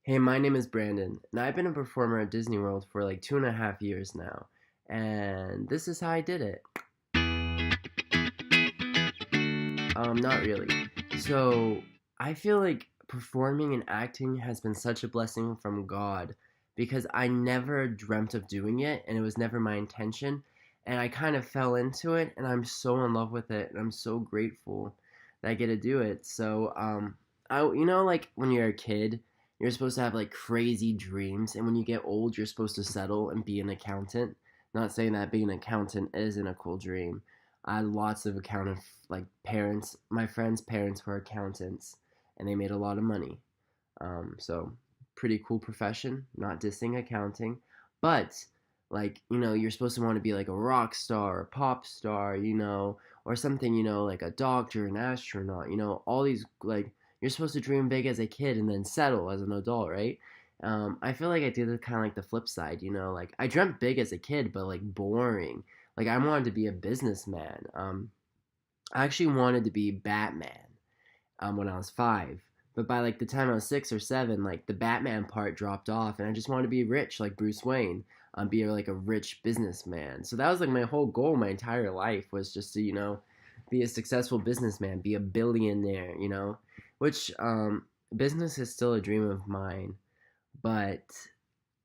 Hey, my name is Brandon, and I've been a performer at Disney World for like 2.5 years now. And this is how I did it. Not really. So, I feel like performing and acting has been such a blessing from God because I never dreamt of doing it, and it was never my intention. And I kind of fell into it, and I'm so in love with it, and I'm so grateful that I get to do it. Like when you're a kid, you're supposed to have like crazy dreams, and when you get old, you're supposed to settle and be an accountant. Not saying that being an accountant isn't a cool dream. I had lots of accountant like parents. My friends' parents were accountants, and they made a lot of money. So pretty cool profession. Not dissing accounting, but you're supposed to want to be like a rock star, a pop star, or something, like a doctor, an astronaut. All these like you're supposed to dream big as a kid and then settle as an adult, right? I feel like I did the kind of like the flip side, like I dreamt big as a kid, but like boring. Like I wanted to be a businessman. I actually wanted to be Batman when I was 5. But by like the time I was 6 or 7, like the Batman part dropped off, and I just wanted to be rich like Bruce Wayne, be like a rich businessman. So that was like my whole goal, my entire life was just to be a successful businessman, be a billionaire, which business is still a dream of mine. But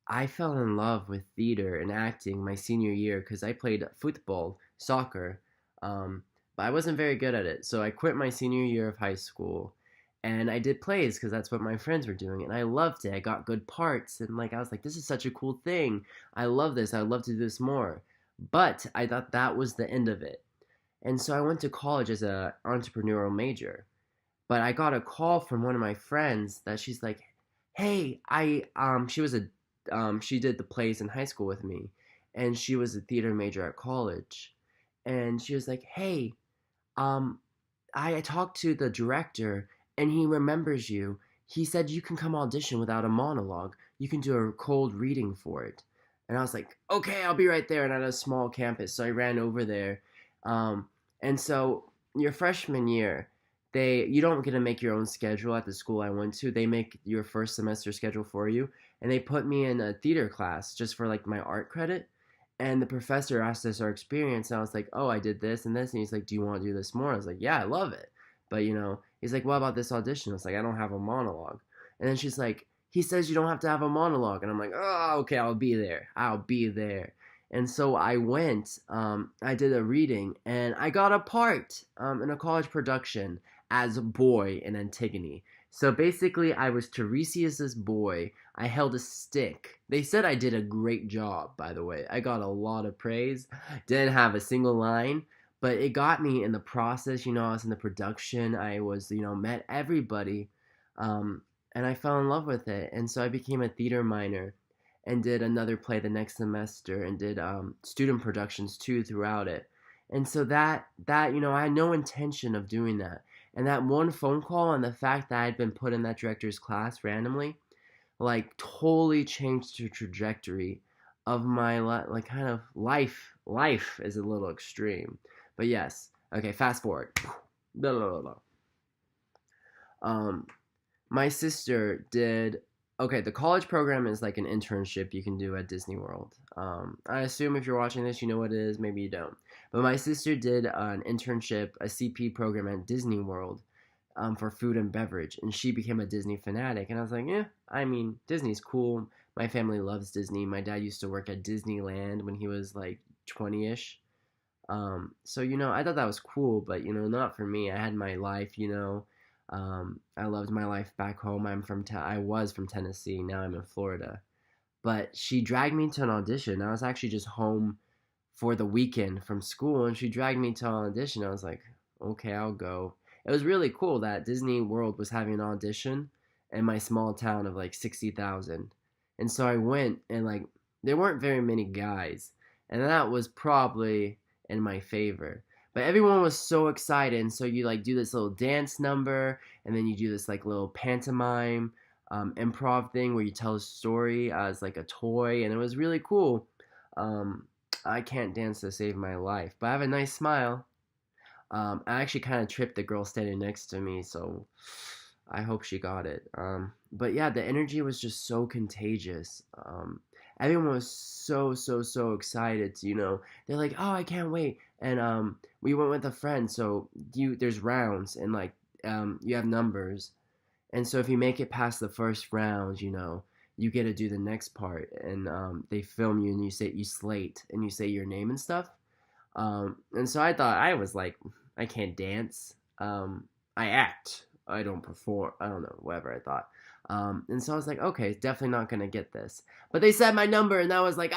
I fell in love with theater and acting my senior year because I played football, soccer, but I wasn't very good at it. So I quit my senior year of high school, and I did plays because that's what my friends were doing, and I loved it. I got good parts, and like I was like, this is such a cool thing. I love this. I'd love to do this more. But I thought that was the end of it, and so I went to college as a entrepreneurial major. But I got a call from one of my friends that she's like, "Hey, she did the plays in high school with me, and she was a theater major at college, and she was like, "Hey, um, I talked to the director, and he remembers you. He said you can come audition without a monologue. You can do a cold reading for it." And I was like, "Okay, I'll be right there." And I had a small campus, so I ran over there. And so your freshman year, you don't get to make your own schedule at the school I went to. They make your first semester schedule for you, and they put me in a theater class just for like my art credit. And the professor asked us our experience, and I was like, "Oh, I did this and this." And he's like, "Do you want to do this more?" I was like, "Yeah, I love it." But he's like, "What about this audition?" I was like, "I don't have a monologue." And then she's like, "He says you don't have to have a monologue." And I'm like, "Oh, okay, I'll be there. I'll be there." And so I went. I did a reading, and I got a part in a college production as a boy in Antigone. So basically, I was Tiresias's boy. I held a stick. They said I did a great job, by the way. I got a lot of praise. Didn't have a single line, but it got me in the process. I was in the production. I was, met everybody. Um, and I fell in love with it. And so I became a theater minor and did another play the next semester and did student productions too throughout it. And so I had no intention of doing that. And that one phone call and the fact that I had been put in that director's class randomly, like totally changed the trajectory of my like kind of life. Life is a little extreme, but yes. Okay, fast forward. Blah, blah, blah, blah. Um, my sister did. Okay, the college program is like an internship you can do at Disney World. I assume if you're watching this, you know what it is. Maybe you don't. But my sister did an internship, a CP program at Disney World, for food and beverage, and she became a Disney fanatic. And I was like, yeah, I mean, Disney's cool. My family loves Disney. My dad used to work at Disneyland when he was like 20-ish. So I thought that was cool, but not for me. I had my life. I loved my life back home. I was from Tennessee. Now I'm in Florida. But she dragged me to an audition. I was actually just home for the weekend from school, and she dragged me to an audition. I was like, okay, I'll go. It was really cool that Disney World was having an audition in my small town of like 60,000. And so I went, and like there weren't very many guys, and that was probably in my favor. But everyone was so excited, and so you like do this little dance number, and then you do this like little pantomime, improv thing where you tell a story as like a toy, and it was really cool. Um, I can't dance to save my life, but I have a nice smile. I actually kind of tripped the girl standing next to me, so I hope she got it. But yeah, the energy was just so contagious. Everyone was so excited. They're like, "Oh, I can't wait!" And we went with a friend. So there's rounds, and like you have numbers, and so if you make it past the first round, you get to do the next part, and they film you, and you slate, and you say your name and stuff. And so I thought I was like, I can't dance. I act. I don't perform. I don't know, whatever I thought. And so I was like, okay, definitely not gonna get this. But they said my number, and that was like,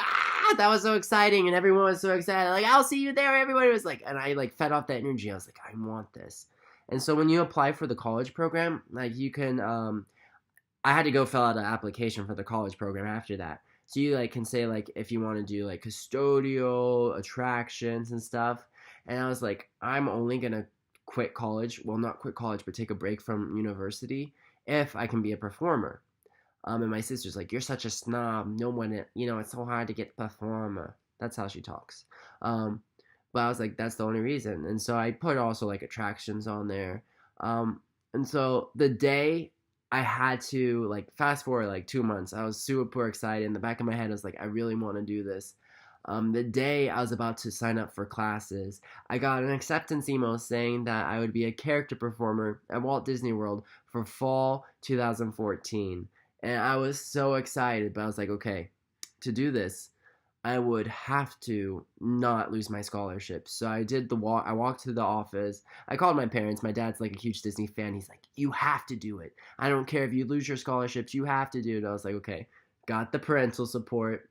that was so exciting, and everyone was so excited. Like, I'll see you there. Everybody was like, and I like fed off that energy. I was like, I want this. And so when you apply for the college program, like you can, I had to go fill out an application for the college program after that. So you like can say like if you want to do like custodial attractions and stuff. And I was like, I'm only gonna quit college. Well, not quit college, but take a break from university if I can be a performer. And my sister's like, you're such a snob. No one, it's so hard to get performer. That's how she talks. Um, but I was like, that's the only reason. And so I put also like attractions on there. And so the day I had to like fast forward like 2 months, I was super excited. In the back of my head, I was like, I really want to do this. The day I was about to sign up for classes, I got an acceptance email saying that I would be a character performer at Walt Disney World for fall 2014. And I was so excited, but I was like, okay, to do this, I would have to not lose my scholarship. So I did the walk. I walked to the office. I called my parents. My dad's like a huge Disney fan. He's like, you have to do it. I don't care if you lose your scholarships. You have to do it. I was like, okay, got the parental support.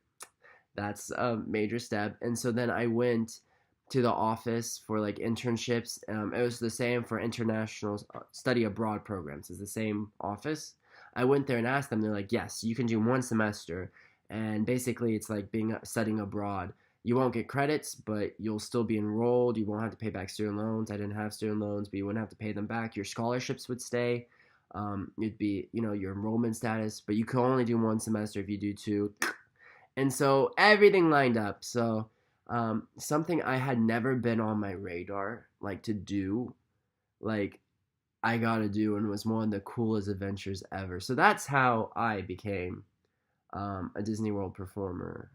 That's a major step. And so then I went to the office for like internships. It was the same for international study abroad programs. It's the same office. I went there and asked them. They're like, yes, you can do 1 semester, and basically it's like being studying abroad. You won't get credits, but you'll still be enrolled. You won't have to pay back student loans. I didn't have student loans, but you wouldn't have to pay them back. Your scholarships would stay. It'd be your enrollment status, but you can only do 1 semester. If you do two, and so everything lined up. So something I had never been on my radar like to do, like I got to do, and was one of the coolest adventures ever. So that's how I became a Disney World performer.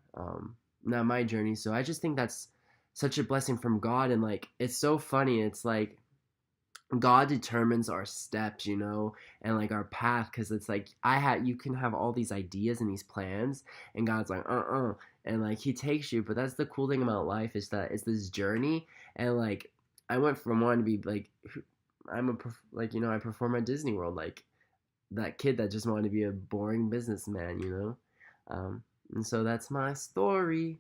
Not my journey. So I just think that's such a blessing from God, and like it's so funny. It's like God determines our steps, and like our path, because it's like you can have all these ideas and these plans, and God's like, and like He takes you. But that's the cool thing about life, is that it's this journey, and like I went from wanting to be like, I perform at Disney World, like that kid that just wanted to be a boring businessman, and so that's my story.